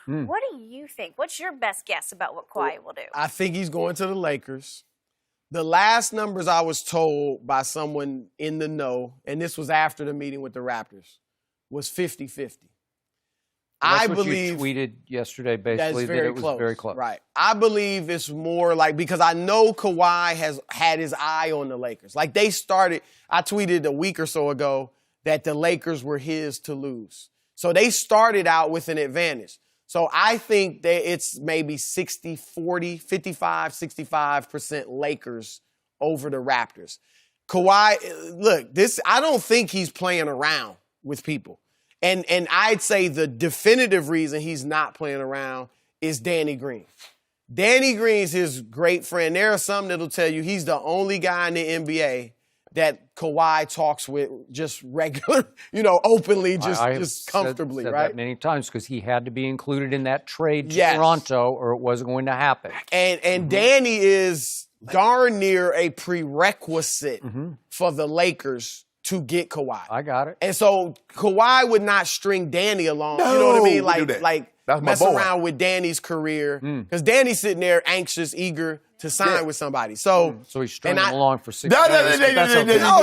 What do you think? What's your best guess about what Kawhi will do? I think he's going to the Lakers. The last numbers I was told by someone in the know, and this was after the meeting with the Raptors, was 50-50. I believe you tweeted yesterday basically that it was very close. Right. I believe it's more like, because I know Kawhi has had his eye on the Lakers. Like they started, I tweeted a week or so ago that the Lakers were his to lose. So they started out with an advantage. So I think that it's maybe 60-40, 55-65% Lakers over the Raptors. Kawhi, look, I don't think he's playing around with people. And I'd say the definitive reason he's not playing around is Danny Green. Danny Green's his great friend. There are some that'll tell you he's the only guy in the NBA that Kawhi talks with just regular, openly, just comfortably, said right? That many times because he had to be included in that trade to Toronto or it wasn't going to happen. And Danny is darn near a prerequisite for the Lakers to get Kawhi. I got it. And so Kawhi would not string Danny along. You know what I mean? Like mess around with Danny's career. Because Danny's sitting there anxious, eager to sign with somebody. So he's stringing him along for 6 years.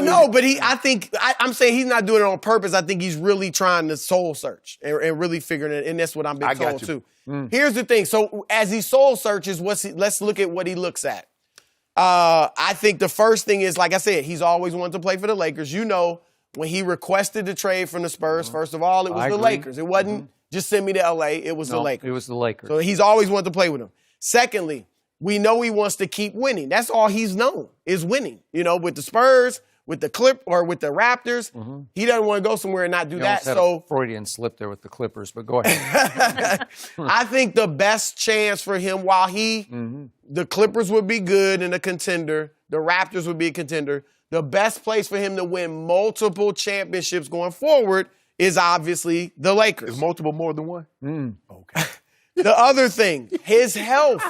No, but I'm saying he's not doing it on purpose. I think he's really trying to soul search and really figuring it. And that's what I'm being told too. Here's the thing. So as he soul searches, let's look at what he looks at. I think the first thing is, like I said, he's always wanted to play for the Lakers. When he requested the trade from the Spurs, first of all, it was the Lakers. It wasn't just send me to L.A. It was the Lakers. It was the Lakers. So he's always wanted to play with them. Secondly, we know he wants to keep winning. That's all he's known is winning. With the Spurs, with the with the Raptors, he doesn't want to go somewhere and not do that. So Freudian slip there with the Clippers, but go ahead. I think the best chance for him, while the Clippers would be good and a contender, the Raptors would be a contender, the best place for him to win multiple championships going forward is obviously the Lakers. Is multiple more than one? Okay. The other thing, his health.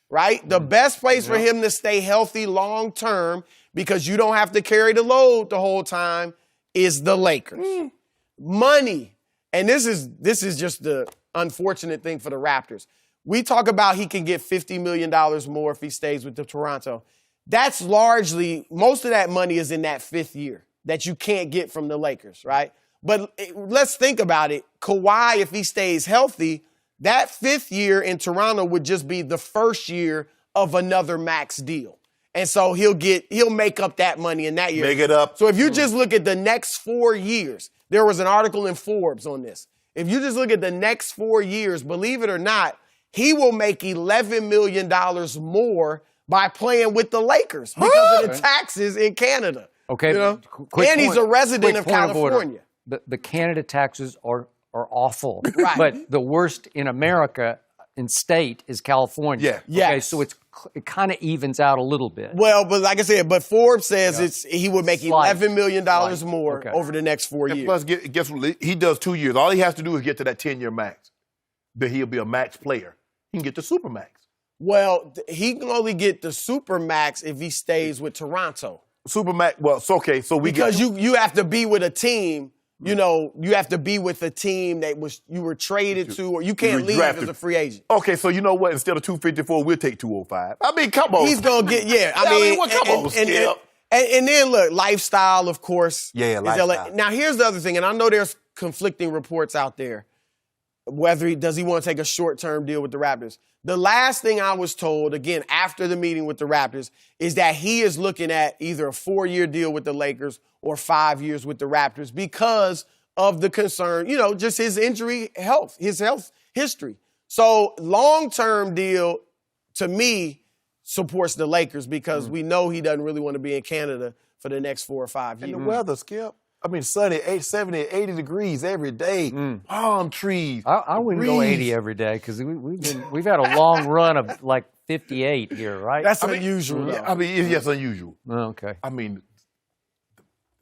Right? The best place for him to stay healthy long term, because you don't have to carry the load the whole time, is the Lakers. Money. And this is just the unfortunate thing for the Raptors. We talk about he can get $50 million more if he stays with the Toronto. That's largely, most of that money is in that fifth year that you can't get from the Lakers, right? But let's think about it. Kawhi, if he stays healthy, that fifth year in Toronto would just be the first year of another max deal. And so he'll make up that money in that year. Make it up. So if you just look at the next 4 years, there was an article in Forbes on this. If you just look at the next 4 years, believe it or not, he will make $11 million more by playing with the Lakers because of the taxes in Canada. Okay. And he's a resident of California. The Canada taxes are awful. Right. But the worst in America, in state, is California. Yeah. Okay, so it kind of evens out a little bit. Well, but like I said, Forbes says he would make $11 million more over the next 4 years. Plus, guess what? He does 2 years. All he has to do is get to that 10-year max. Then he'll be a max player. He can get the super max. Well, he can only get the super max if he stays with Toronto. Super max. Well, it's okay. So because you have to be with a team. You have to be with a team that you were traded to, or you can't leave as a free agent. Okay, so you know what? Instead of 254, we'll take 205. I mean, come on. He's gonna get come on, Skip. And then look, lifestyle, of course. Yeah, lifestyle. Now here's the other thing, and I know there's conflicting reports out there. Whether does he want to take a short-term deal with the Raptors? The last thing I was told, again, after the meeting with the Raptors, is that he is looking at either a 4-year deal with the Lakers or 5 years with the Raptors because of the concern, just his his health history. So long-term deal, to me, supports the Lakers because we know he doesn't really want to be in Canada for the next 4 or 5 years. And the weather, Skip. I mean, sunny, 70, 80 degrees every day. Palm trees. I wouldn't go 80 every day because we've had a long run of like 58 here, right? That's unusual. I mean, yes, unusual. Oh, okay. I mean,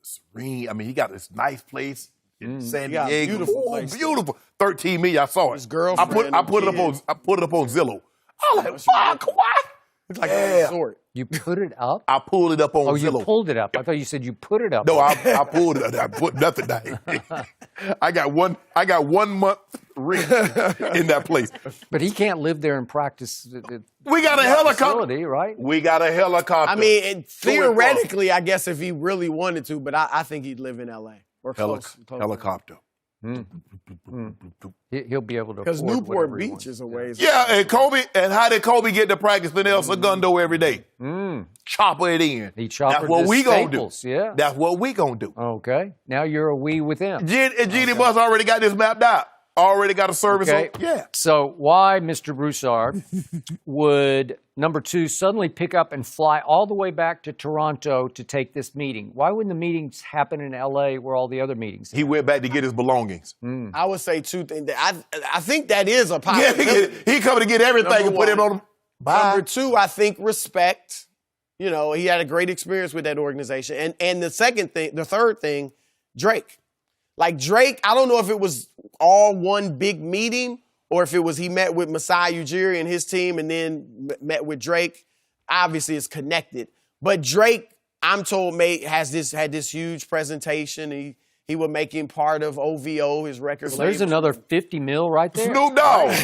serene. I mean, he got this nice place in San Diego. Beautiful place. Beautiful. 13 million. I saw it. His girlfriend. I put it up on Zillow. I was like, wow, Kawhi. It's like a resort. You put it up? I pulled it up on Zillow. Oh, you pulled it up. I thought you said you put it up. No, I pulled it up. I put nothing down. I got 1 month ring in that place. But he can't live there and practice. We got a helicopter. Facility, right? We got a helicopter. I mean, theoretically, I guess if he really wanted to, but I think he'd live in L.A. or close. Helicopter. He'll be able to. Because afford Newport whatever he Beach wants. is a ways. Yeah, and Kobe, and how did Kobe get to practice in El Segundo every day? Chopper it in. He choppered That's what the we gonna do. Staples, yeah. That's what we gonna do. Okay. Now you're a we with him. Genie Bus already got this mapped out. Already got a service. Okay. Yeah. So why, Mr. Broussard, would number 2 suddenly pick up and fly all the way back to Toronto to take this meeting? Why wouldn't the meetings happen in L.A. where all the other meetings happen? He went back to get his belongings. I would say 2 things. I think that is a Yeah, possibility. he coming to get everything Number and put it one. on him. Bye. Number 2, I think respect. You know, he had a great experience with that organization. And the third thing, Drake. Like Drake, I don't know if it was all one big meeting or if it was he met with Masai Ujiri and his team and then met with Drake. Obviously, it's connected. But Drake, I'm told, had this huge presentation. He was making part of OVO, his record label. There's another $50 million right there. Snoop Dogg.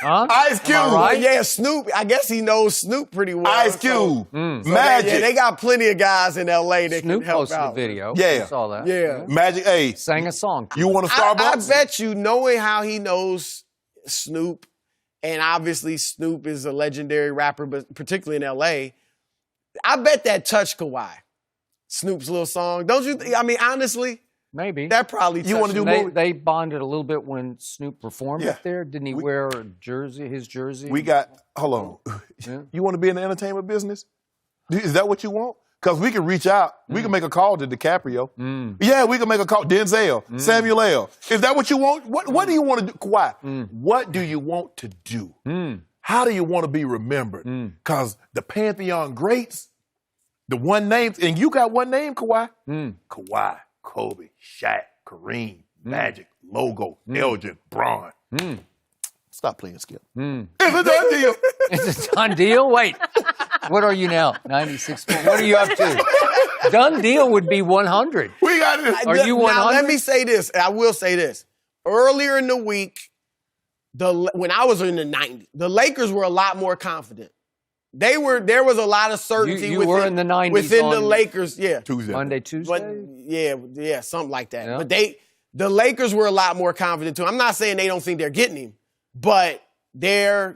Huh? Ice Cube. Am I right? Yeah, Snoop. I guess he knows Snoop pretty well. Ice Cube. Magic. They got plenty of guys in L.A. that Snoop can help posted out. a video. Yeah. I saw that. Yeah. Magic. Hey, Sang a song. you want a I Starbucks? bet you, knowing how he knows Snoop, and obviously Snoop is a legendary rapper, but particularly in L.A., I bet that touched Kawhi. Snoop's little song. Don't you think? I mean, honestly, Maybe. that probably touched You wanna him. do They bonded a little bit when Snoop performed Yeah. up there. Didn't he wear a jersey, his jersey? We got, hold on. Yeah. You want to be in the entertainment business? Is that what you want? Because we can reach out. We can make a call to DiCaprio. Yeah, we can make a call. Denzel, Samuel L. Is that what you want? What do you want to do? Kawhi, what do you want to do? How do you want to be remembered? Because the Pantheon greats, the one name, and you got one name, Kawhi. Kawhi, Kobe, Shaq, Kareem, Magic, Logo, Elgin, Braun. Stop playing, Skip. It's a done deal. It's a done deal? Wait. What are you now? 96. What are you up to? Done deal would be 100. We got it. Are you Now, 100? let me say this. I will say this. Earlier in the week, when I was in the 90s, the Lakers were a lot more confident. There was a lot of certainty You were in the 90s within the on Lakers. Yeah. Tuesday. Monday, Tuesday? But yeah, something like that. Yeah. But the Lakers were a lot more confident too. I'm not saying they don't think they're getting him, but they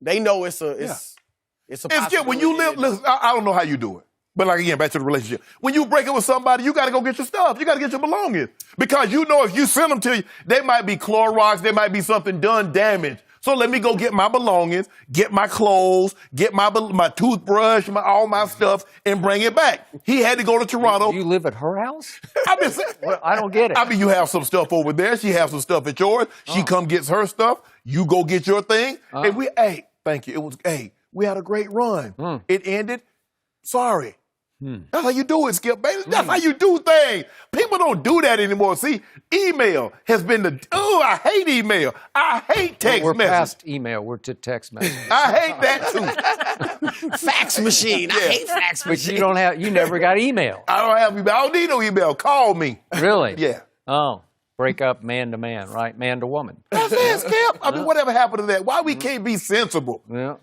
know it's a It's good. When you live, listen, I don't know how you do it. But like, again, back to the relationship. When you break up with somebody, you got to go get your stuff. You got to get your belongings. Because you know if you send them to you, they might be Clorox, there might be something done damaged. So let me go get my belongings, get my clothes, get my toothbrush, all my stuff, and bring it back. He had to go to Toronto. Do you live at her house? I've been saying, Well, I don't get it. I mean, you have some stuff over there. She has some stuff at yours. She come gets her stuff. You go get your thing. And thank you. We had a great run. It ended. Sorry. That's how you do it, Skip, baby. That's how you do things. People don't do that anymore. See, email has been I hate email. I hate text We're message. past email. We're to text message. I hate that too. fax machine. I hate fax But machine. you never got email. I don't have email. I don't need no email. Call me. Really? Yeah. Oh, break up man to man, right? Man to woman. That's it, Skip. I mean, whatever happened to that? Why we can't be sensible? Yeah.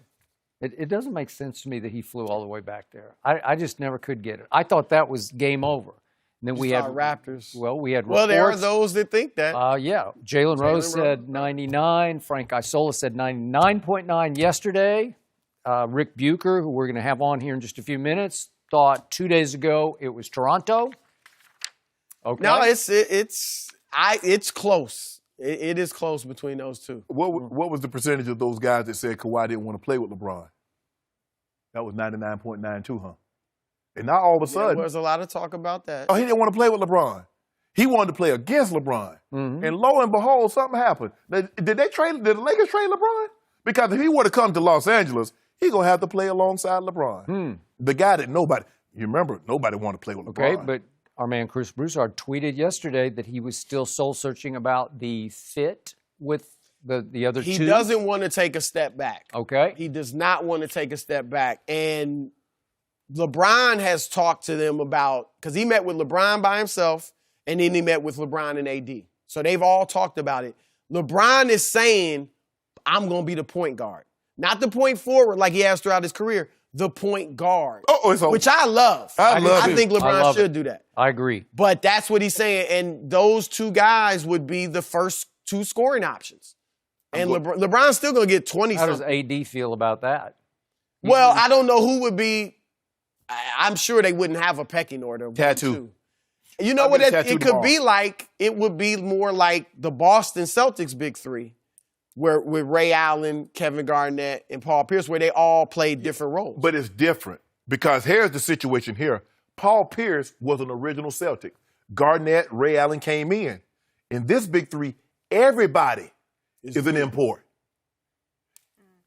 It doesn't make sense to me that he flew all the way back there. I just never could get it. I thought that was game over. And then we had Raptors. Well, we had Well, there are reports. those that think that. Yeah. Jalen Rose said 99. Frank Isola said 99.9 yesterday. Rick Bucher, who we're going to have on here in just a few minutes, thought 2 days ago it was Toronto. Okay. No, it's close. It is close between those two. What was the percentage of those guys that said Kawhi didn't want to play with LeBron? That was 99.92, huh? And now all of a There sudden, was a lot of talk about that. he didn't want to play with LeBron. He wanted to play against LeBron. And lo and behold, something happened. Did the Lakers trade LeBron? Because if he were to come to Los Angeles, he's going to have to play alongside LeBron. The guy that nobody wanted to play with LeBron. Okay, but our man Chris Broussard tweeted yesterday that he was still soul searching about the fit with the other two. He doesn't want to take a step back. Okay. He does not want to take a step back. And LeBron has talked to them about, because he met with LeBron by himself, and then he met with LeBron and AD. So they've all talked about it. LeBron is saying, I'm going to be the point guard. Not the point forward like he has throughout his career, the point guard. Which I love. I think LeBron should do that. I agree. But that's what he's saying. And those two guys would be the first two scoring options. And LeBron's still going to get 20 How does AD feel about that? Well, I don't know who would be. I'm sure they wouldn't have a pecking order. Tattoo. You know what it could be like? It would be more like the Boston Celtics big three, where with Ray Allen, Kevin Garnett, and Paul Pierce, where they all played different roles. But it's different because here's the situation here. Paul Pierce was an original Celtic. Garnett, Ray Allen came in. In this big three, everybody is an import.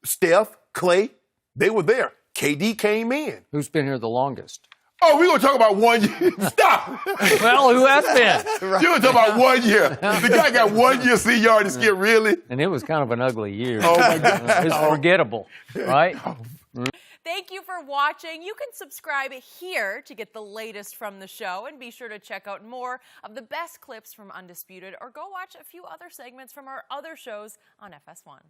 Steph, Clay, they were there. KD came in. Who's been here the longest? Oh, we're going to talk about 1 year. Stop. Well, who has been? You're going to talk about 1 year. The guy got 1 year seniority skip, really? And it was kind of an ugly year. Oh, my God. It's forgettable, right? Thank you for watching. You can subscribe here to get the latest from the show, and be sure to check out more of the best clips from Undisputed, or go watch a few other segments from our other shows on FS1.